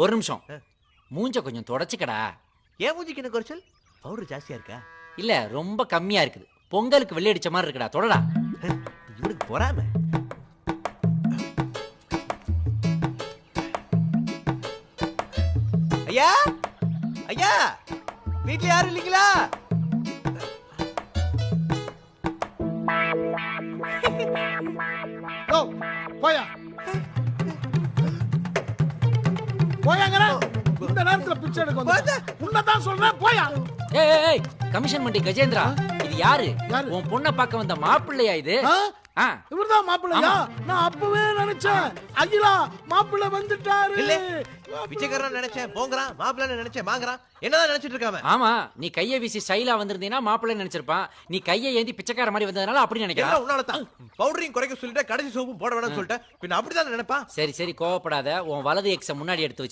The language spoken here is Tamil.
ஒரு நிமிஷம். மூஞ்ச கொஞ்சம் தொடச்சிக்கடா. ஏன் மூஞ்சிக்கு என்ன குறைச்சல்? பவுடர் ஜாஸ்தியா இருக்கா? இல்ல ரொம்ப கம்மியா இருக்குது. பொங்கலுக்கு வெள்ளை அடிச்ச மாதிரி இருக்குடா. தொடடா. இவனுக்கு பொறாம. ஐயா ஐயா, வீட்ல யாரும் இல்லீங்களா? போயா போயாங்கற இந்த நேரத்துல பிச்சை எடுக்க வந்து உன்னதான் சொல்றேன் போயா. ஏய் கமிஷன் மண்டி கஜேந்திரா, இது யாரு? உன் பொண்ணை பார்க்க வந்த மாப்பிள்ளையா இது? இவர்தான் மாப்பிள்ளையா? நான் அப்பவே நினைச்சேன் அகிலா மாப்பிள்ளை வந்துட்டாரு. இல்ல பிச்சைக்காரன் நினைச்சேன் போங்கறான், மாப்பிள்ளை நினைச்சேன் வாங்குறான். என்னதான் நினைச்சிட்டு இருக்காம? ஆமா, நீ கையை வீசி ஸ்டைலா வந்திருந்தீனா மாப்பிள்ளை நினைச்சிருப்பான். நீ கையை ஏந்தி பிச்சைக்கார மாதிரி வந்ததனால அப்படி நினைக்கிறான். உன்னால தான் பவுடரையும் குறைக்க சொல்லிட்டு கடைசி சோப்பும் போட வேணாம்னு சொல்லிட்டேன். பின்ன அப்படிதான் நினைப்பான். சரி சரி கோவப்படாத. உன் வலது எக்ஸ முன்னாடி எடுத்து வச்சு